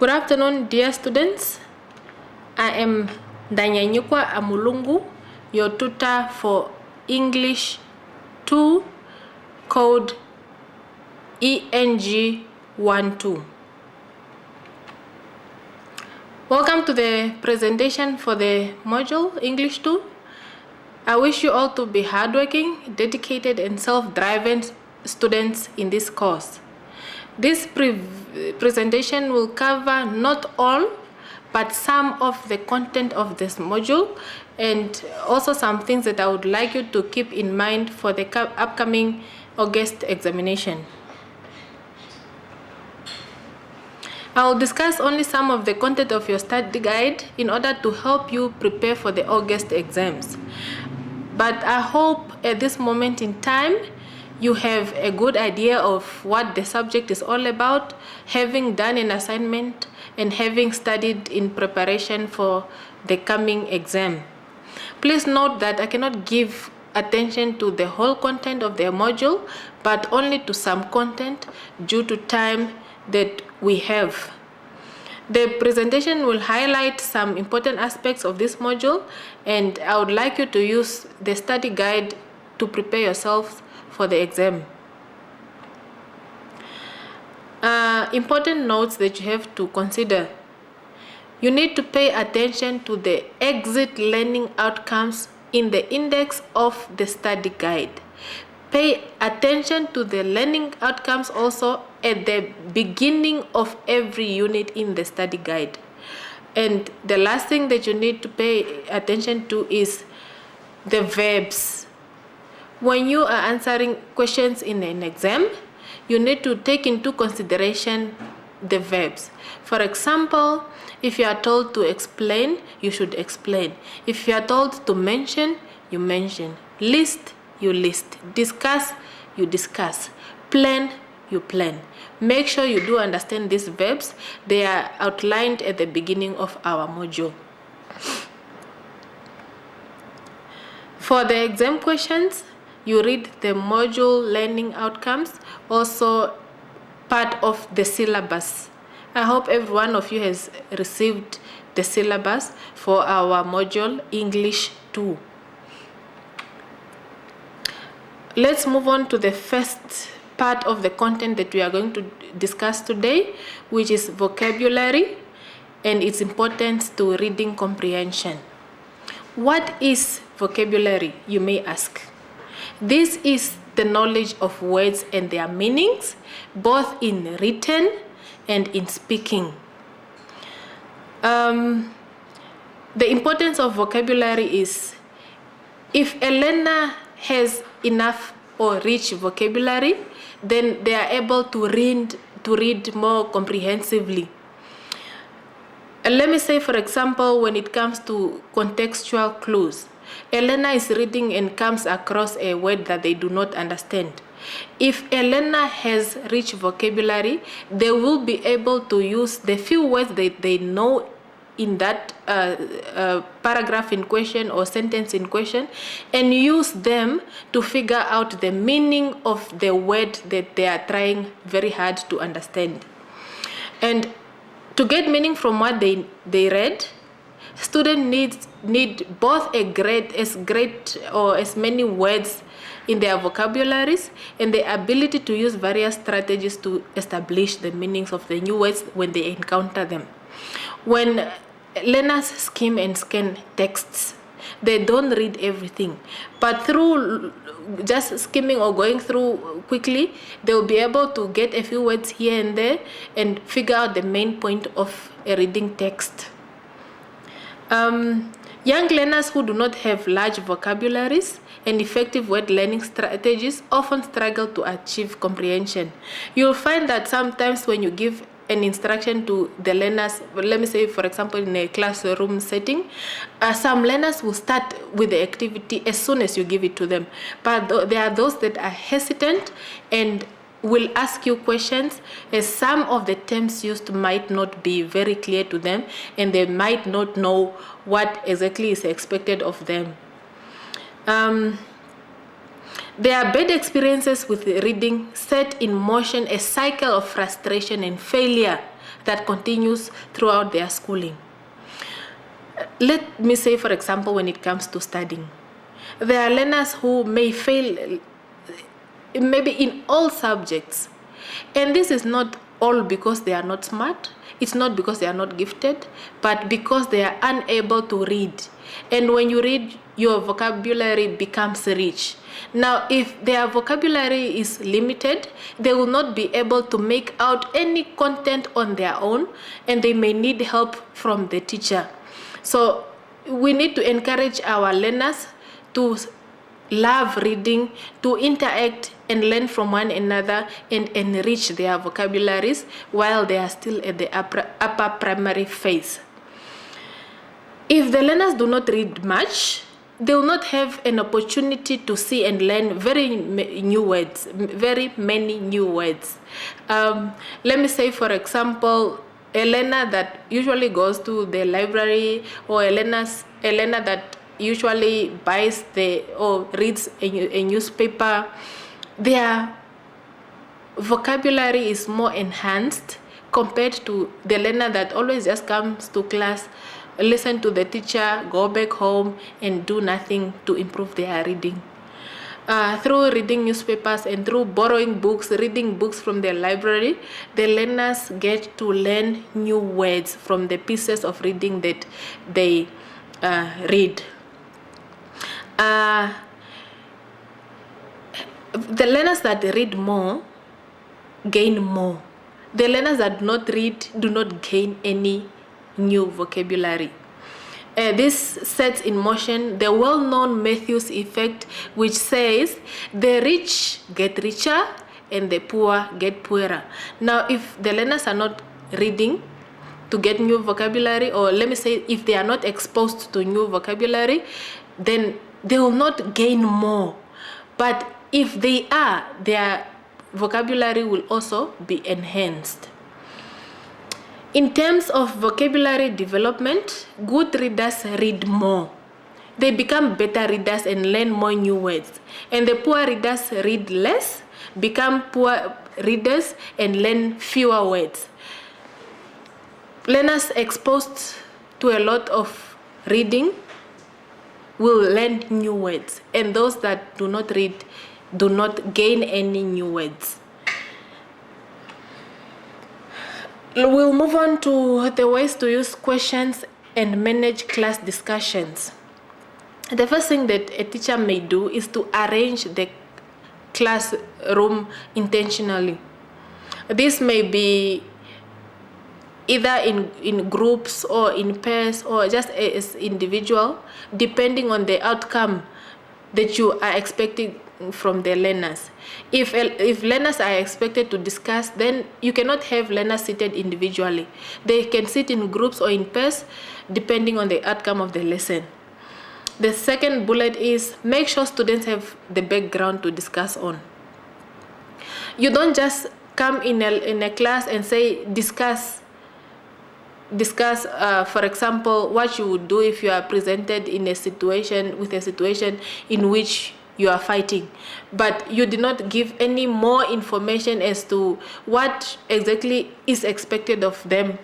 Good afternoon, dear students. I am Danyanyukwa Amulungu, your tutor for English 2, code ENG12. Welcome to the presentation for the module English 2. I wish you all to be hardworking, dedicated, and self-driven students in this course. This presentation will cover not all, but some of the content of this module, and also some things that I would like you to keep in mind for the upcoming August examination. I will discuss only some of the content of your study guide in order to help you prepare for the August exams. But I hope at this moment in time, you have a good idea of what the subject is all about, having done an assignment and having studied in preparation for the coming exam. Please note that I cannot give attention to the whole content of the module, but only to some content due to time that we have. The presentation will highlight some important aspects of this module, and I would like you to use the study guide to prepare yourselves for the exam. Important notes that you have to consider. You need to pay attention to the exit learning outcomes in the index of the study guide. Pay attention to the learning outcomes also at the beginning of every unit in the study guide. And the last thing that you need to pay attention to is the verbs. When you are answering questions in an exam, you need to take into consideration the verbs. For example, if you are told to explain, you should explain. If you are told to mention, you mention. List, you list. Discuss, you discuss. Plan, you plan. Make sure you do understand these verbs. They are outlined at the beginning of our module. For the exam questions, you read the module learning outcomes, also part of the syllabus. I hope every one of you has received the syllabus for our module English 2. Let's move on to the first part of the content that we are going to discuss today, which is vocabulary and its importance to reading comprehension. What is vocabulary, you may ask? This is the knowledge of words and their meanings, both in written and in speaking. The importance of vocabulary is, if a learner has enough or rich vocabulary, then they are able to read more comprehensively. Let me say, for example, when it comes to contextual clues, a learner is reading and comes across a word that they do not understand. If a learner has rich vocabulary, they will be able to use the few words that they know in that paragraph in question or sentence in question, and use them to figure out the meaning of the word that they are trying very hard to understand. And to get meaning from what they read, students need both as great or as many words in their vocabularies and the ability to use various strategies to establish the meanings of the new words when they encounter them. When learners skim and scan texts, they don't read everything, but through just skimming or going through quickly, they'll be able to get a few words here and there and figure out the main point of a reading text. Young learners who do not have large vocabularies and effective word learning strategies often struggle to achieve comprehension. You'll find that sometimes when you give an instruction to the learners, let me say, for example, in a classroom setting, some learners will start with the activity as soon as you give it to them. But there are those that are hesitant and will ask you questions, as some of the terms used might not be very clear to them, and they might not know what exactly is expected of them. Their bad experiences with reading set in motion a cycle of frustration and failure that continues throughout their schooling. Let me say, for example, when it comes to studying, there are learners who may fail maybe in all subjects. And this is not all because they are not smart. It's not because they are not gifted, but because they are unable to read. And when you read, your vocabulary becomes rich. Now, if their vocabulary is limited, they will not be able to make out any content on their own, and they may need help from the teacher. So we need to encourage our learners to love reading, to interact and learn from one another and enrich their vocabularies while they are still at the upper primary phase. If the learners do not read much, they will not have an opportunity to see and learn very many new words. Let me say, for example, a learner that usually goes to the library, or a learner that usually buys or reads a newspaper, their vocabulary is more enhanced compared to the learner that always just comes to class, listen to the teacher, go back home and do nothing to improve their reading. Through reading newspapers and through borrowing books, reading books from the library, the learners get to learn new words from the pieces of reading that they read. The learners that read more gain more. The learners that do not read do not gain any new vocabulary. This sets in motion the well-known Matthews effect, which says the rich get richer and the poor get poorer. Now, if the learners are not reading to get new vocabulary, or let me say, if they are not exposed to new vocabulary, then they will not gain more. But if they are, their vocabulary will also be enhanced. In terms of vocabulary development, good readers read more. They become better readers and learn more new words. And the poor readers read less, become poor readers and learn fewer words. Learners exposed to a lot of reading will learn new words, and those that do not read do not gain any new words. We'll move on to the ways to use questions and manage class discussions. The first thing that a teacher may do is to arrange the classroom intentionally. This may be either in groups or in pairs or just as individual, depending on the outcome that you are expecting from the learners. If learners are expected to discuss, then you cannot have learners seated individually. They can sit in groups or in pairs, depending on the outcome of the lesson. The second bullet is make sure students have the background to discuss on. You don't just come in a class and say discuss, for example, what you would do if you are presented in a situation in which you are fighting, but you did not give any more information as to what exactly is expected of them.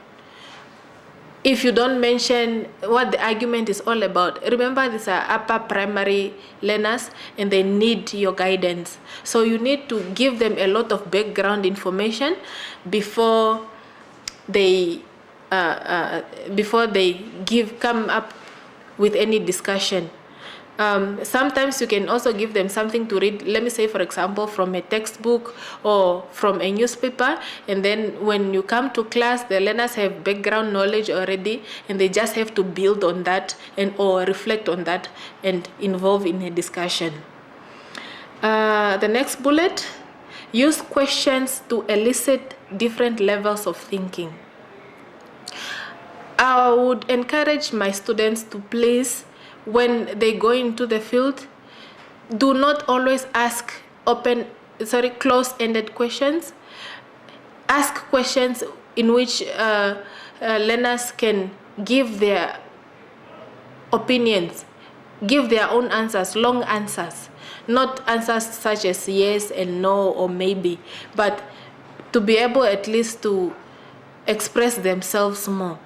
If you don't mention what the argument is all about, remember these are upper primary learners and they need your guidance. So you need to give them a lot of background information before they come up with any discussion. Sometimes you can also give them something to read, let me say, for example, from a textbook or from a newspaper, and then when you come to class, the learners have background knowledge already, and they just have to build on that or reflect on that and involve in a discussion. The next bullet, use questions to elicit different levels of thinking. I would encourage my students to please, when they go into the field, do not always ask close-ended questions. Ask questions in which learners can give their opinions, give their own answers, long answers. not answers such as yes and no or maybe, but to be able at least to express themselves more.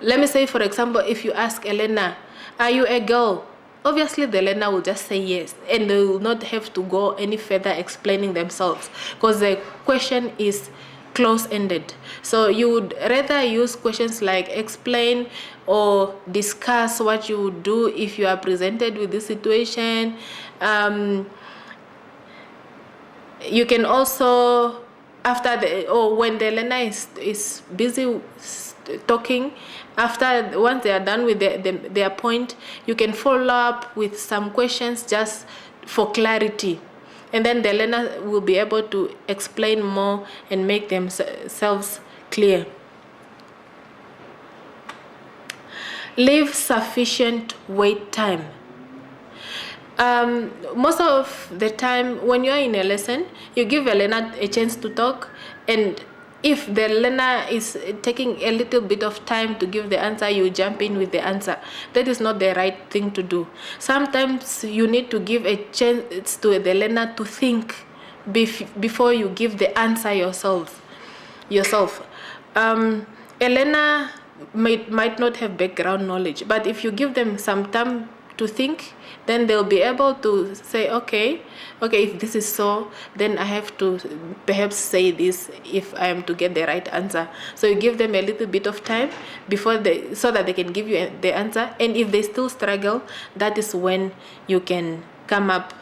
Let me say, for example, if you ask Elena, are you a girl? Obviously, the learner will just say yes, and they will not have to go any further explaining themselves because the question is close-ended. So you would rather use questions like explain or discuss what you would do if you are presented with this situation. You can also, after the, or when the learner is busy talking, once they are done with their point, you can follow up with some questions just for clarity, and then the learner will be able to explain more and make themselves clear. Leave sufficient wait time. Most of the time when you're in a lesson, you give a learner a chance to talk, and if the learner is taking a little bit of time to give the answer, you jump in with the answer. That is not the right thing to do. Sometimes you need to give a chance to the learner to think before you give the answer yourself. A learner might not have background knowledge, but if you give them some time to think, then they'll be able to say, okay, if this is so, then I have to perhaps say this if I am to get the right answer. So you give them a little bit of time so that they can give you the answer. And if they still struggle, that is when you can come up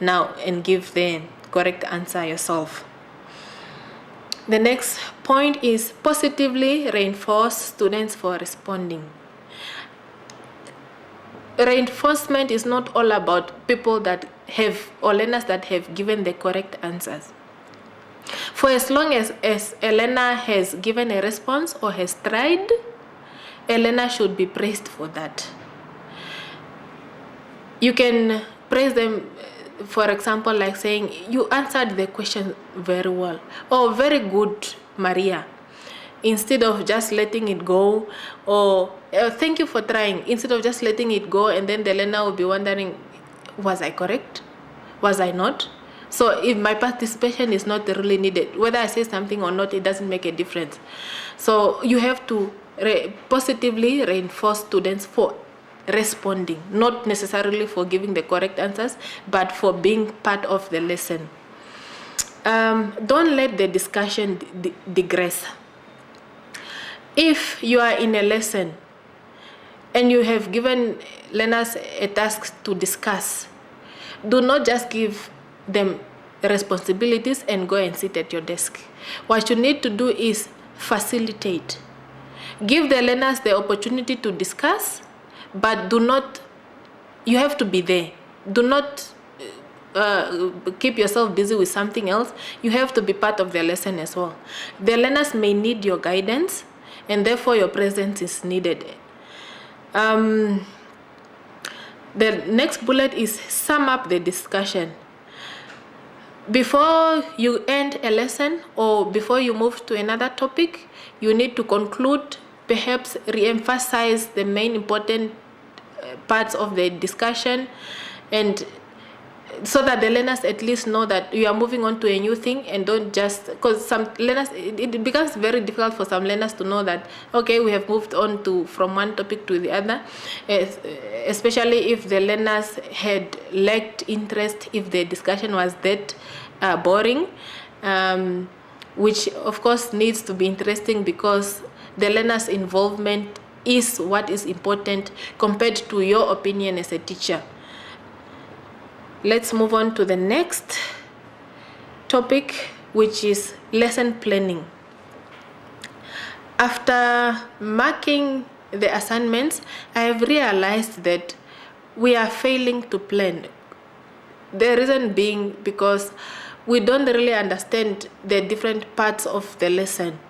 now and give the correct answer yourself. The next point is positively reinforce students for responding. Reinforcement is not all about people that have, or learners that have given the correct answers. For as long as a learner has given a response or has tried, a learner should be praised for that. You can praise them, for example, like saying, you answered the question very well, or very good, Maria, instead of just letting it go, or thank you for trying, instead of just letting it go, and then the learner will be wondering, was I correct? Was I not? So if my participation is not really needed, whether I say something or not, it doesn't make a difference. So you have to positively reinforce students for responding, not necessarily for giving the correct answers, but for being part of the lesson. Don't let the discussion digress. If you are in a lesson and you have given learners a task to discuss, do not just give them responsibilities and go and sit at your desk. What you need to do is facilitate. Give the learners the opportunity to discuss, but you have to be there. Do not keep yourself busy with something else. You have to be part of the lesson as well. The learners may need your guidance, and therefore your presence is needed. The next bullet is sum up the discussion. Before you end a lesson or before you move to another topic, you need to conclude, perhaps re-emphasize the main important parts of the discussion, and so that the learners at least know that you are moving on to a new thing, and don't just, because some learners, it becomes very difficult for some learners to know that, okay, we have moved on from one topic to the other, especially if the learners had lacked interest, if the discussion was that boring, which of course needs to be interesting, because the learner's involvement is what is important compared to your opinion as a teacher. Let's move on to the next topic, which is lesson planning. After marking the assignments, I have realized that we are failing to plan. The reason being because we don't really understand the different parts of the lesson.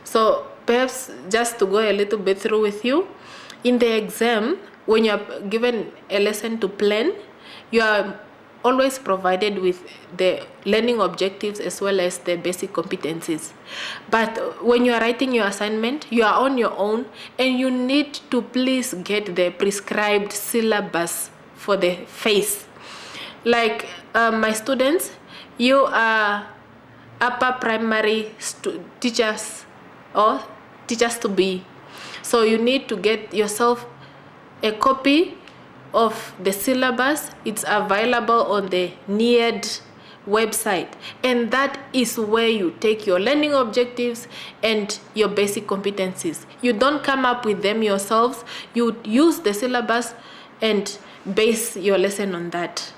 So perhaps just to go a little bit through with you, in the exam, when you are given a lesson to plan, you are always provided with the learning objectives as well as the basic competencies. But when you are writing your assignment, you are on your own, and you need to please get the prescribed syllabus for the phase. Like my students, you are upper primary teachers or teachers to be. So you need to get yourself a copy of the syllabus. It's available on the NIED website, and that is where you take your learning objectives and your basic competencies. You don't come up with them yourselves. You use the syllabus and base your lesson on that.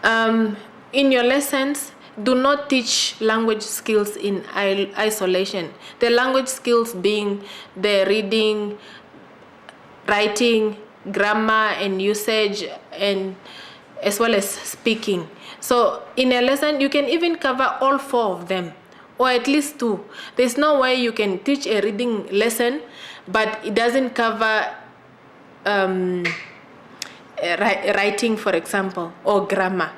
In your lessons, do not teach language skills in isolation. The language skills being the reading, writing, grammar and usage, and as well as speaking. So in a lesson, you can even cover all 4 of them, or at least 2. There's no way you can teach a reading lesson, but it doesn't cover writing, for example, or grammar.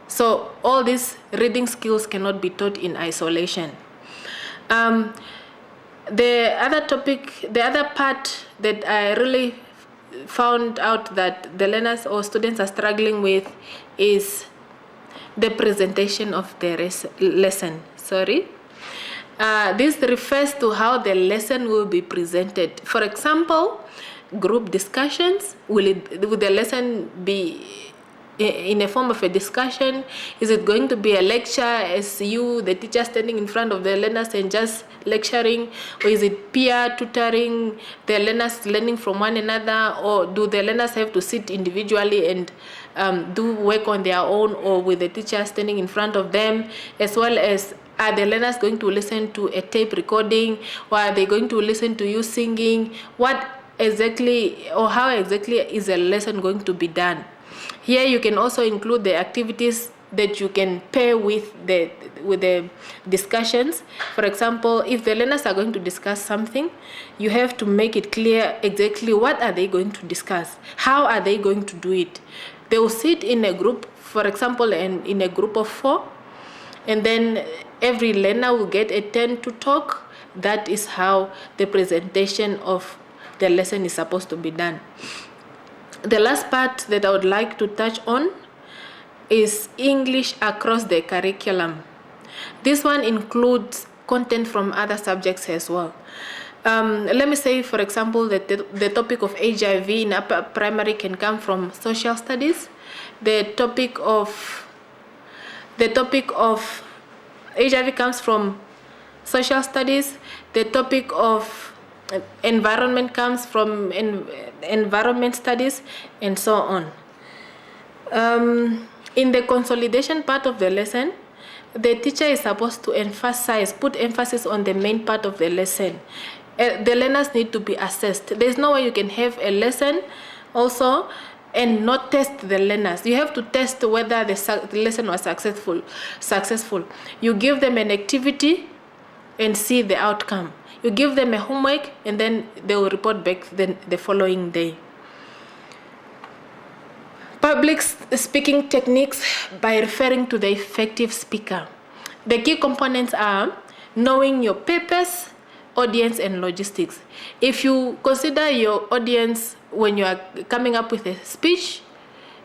So all these reading skills cannot be taught in isolation. The other part that I really found out that the learners or students are struggling with is the presentation of the lesson. This refers to how the lesson will be presented. For example, group discussions. Will the lesson be in a form of a discussion? Is it going to be a lecture as you, the teacher, standing in front of the learners and just lecturing? Or is it peer tutoring, the learners learning from one another? Or do the learners have to sit individually and do work on their own, or with the teacher standing in front of them? As well as, are the learners going to listen to a tape recording, or are they going to listen to you singing? What exactly, or how exactly is a lesson going to be done? Here you can also include the activities that you can pair with the discussions. For example, if the learners are going to discuss something, you have to make it clear exactly what are they going to discuss, how are they going to do it. They will sit in a group, for example, in a group of 4, and then every learner will get a turn to talk. That is how the presentation of the lesson is supposed to be done. The last part that I would like to touch on is English across the curriculum. This one includes content from other subjects as well. Let me say, for example, that the topic of HIV in upper primary can come from social studies. The topic of HIV comes from social studies. The topic of environment comes from environment studies, and so on. In the consolidation part of the lesson, the teacher is supposed to put emphasis on the main part of the lesson. The learners need to be assessed. There's no way you can have a lesson also and not test the learners. You have to test whether the lesson was successful. You give them an activity and see the outcome. You give them a homework, and then they will report back the following day. Public speaking techniques by referring to the effective speaker. The key components are knowing your purpose, audience, and logistics. If you consider your audience when you are coming up with a speech,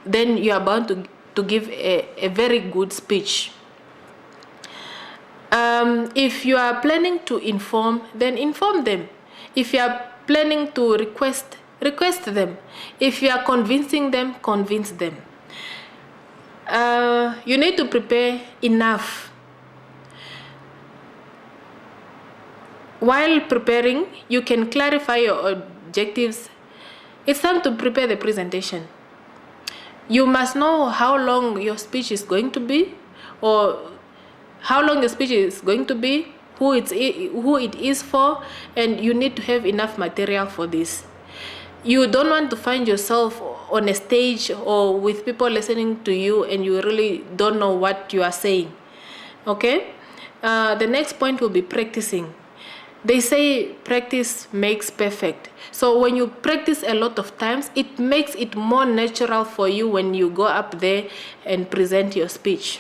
then you are bound to give a very good speech. If you are planning to inform, then inform them. If you are planning to request them. If you are convincing them, convince them. You need to prepare enough. While preparing, you can clarify your objectives. It's time to prepare the presentation. You must know how long your speech is going to be, or how long the speech is going to be, who it is for, and you need to have enough material for this. You don't want to find yourself on a stage or with people listening to you and you really don't know what you are saying. Okay? The next point will be practicing. They say practice makes perfect. So when you practice a lot of times, it makes it more natural for you when you go up there and present your speech.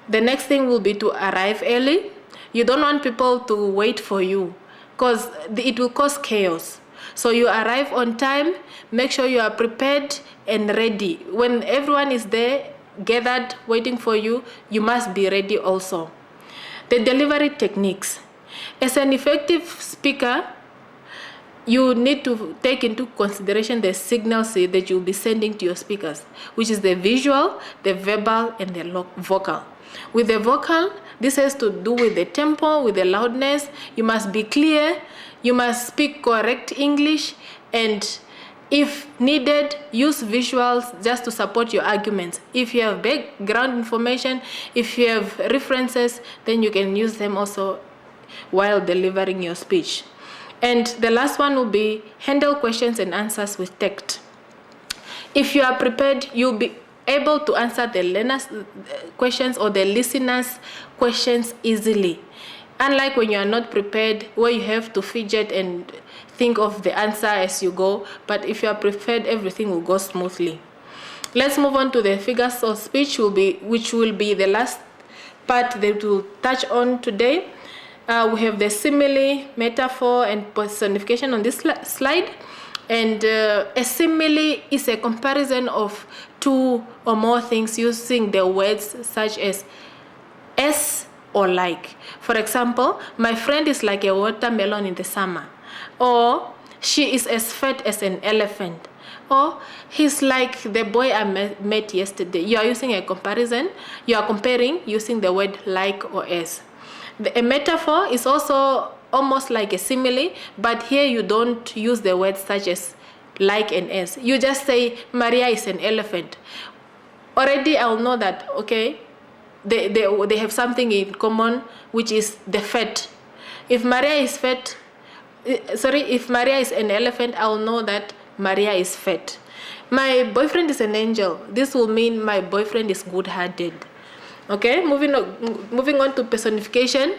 The next thing will be to arrive early. You don't want people to wait for you because it will cause chaos. So you arrive on time, make sure you are prepared and ready. When everyone is there, gathered, waiting for you, you must be ready also. The delivery techniques. As an effective speaker, you need to take into consideration the signals that you'll be sending to your speakers, which is the visual, the verbal, and the vocal. With the vocal, this has to do with the tempo, with the loudness. You must be clear, you must speak correct English, and if needed, use visuals just to support your arguments. If you have background information, if you have references, then you can use them also while delivering your speech. And the last one will be handle questions and answers with tact. If you are prepared, you'll be able to answer the learner's questions or the listener's questions easily. Unlike when you are not prepared, where you have to fidget and think of the answer as you go, but if you are prepared, everything will go smoothly. Let's move on to the figures of speech, which will be the last part that we'll touch on today. We have the simile, metaphor, and personification on this slide. And a simile is a comparison of two or more things using the words such as or like. For example, my friend is like a watermelon in the summer. Or she is as fat as an elephant. Or he's like the boy I met yesterday. You are using a comparison. You are comparing using the word like or as. A metaphor is also almost like a simile, but here you don't use the words such as like and as. You just say Maria is an elephant. Already I'll know that, okay, they have something in common, which is the fat. If Maria is if Maria is an elephant, I'll know that Maria is fat. My boyfriend is an angel. This will mean my boyfriend is good-hearted. Okay, moving on to personification.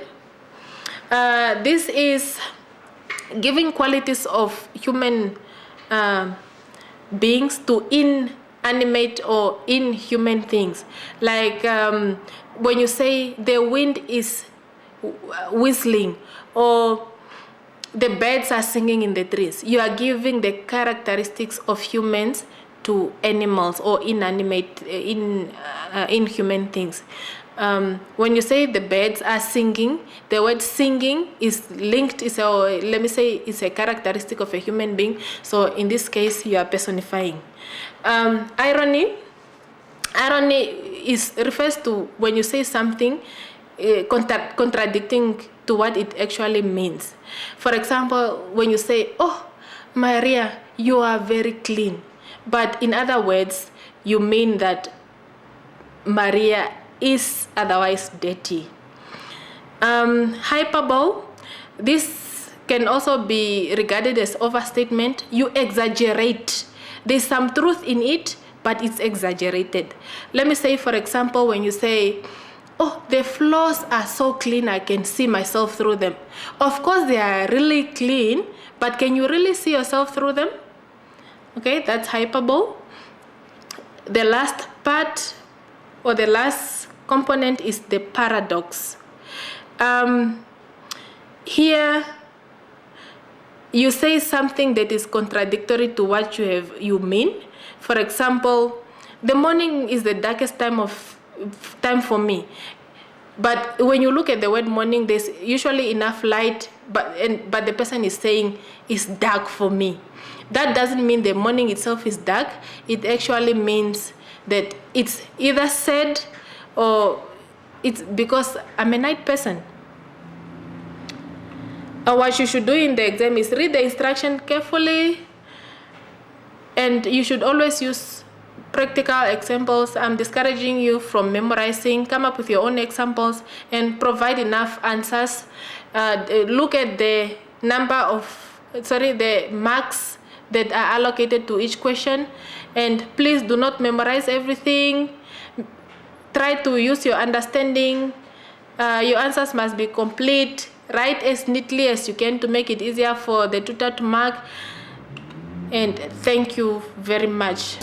This is giving qualities of human beings to inanimate or inhuman things. Like when you say the wind is whistling or the birds are singing in the trees, you are giving the characteristics of humans to animals or inanimate, inhuman things. When you say the birds are singing, the word singing is linked, is a characteristic of a human being. So in this case, you are personifying. Irony refers to when you say something contradicting to what it actually means. For example, when you say, "Oh, Maria, you are very clean," but in other words, you mean that Maria is otherwise dirty. Hyperbole, this can also be regarded as overstatement. You exaggerate. There's some truth in it, but it's exaggerated. Let me say, for example, when you say, "Oh, the floors are so clean, I can see myself through them." Of course, they are really clean, but can you really see yourself through them? Okay, that's hyperbole. The last part or the last component is the paradox. Here, you say something that is contradictory to what you mean. For example, the morning is the darkest time for me. But when you look at the word morning, there's usually enough light, but the person is saying it's dark for me. That doesn't mean the morning itself is dark. It actually means that it's either said or it's because I'm a night person. What you should do in the exam is read the instruction carefully, and you should always use practical examples. I'm discouraging you from memorizing. Come up with your own examples and provide enough answers. Look at the the marks that are allocated to each question, and please do not memorize everything. Try to use your understanding. Your answers must be complete. Write as neatly as you can to make it easier for the tutor to mark. And thank you very much.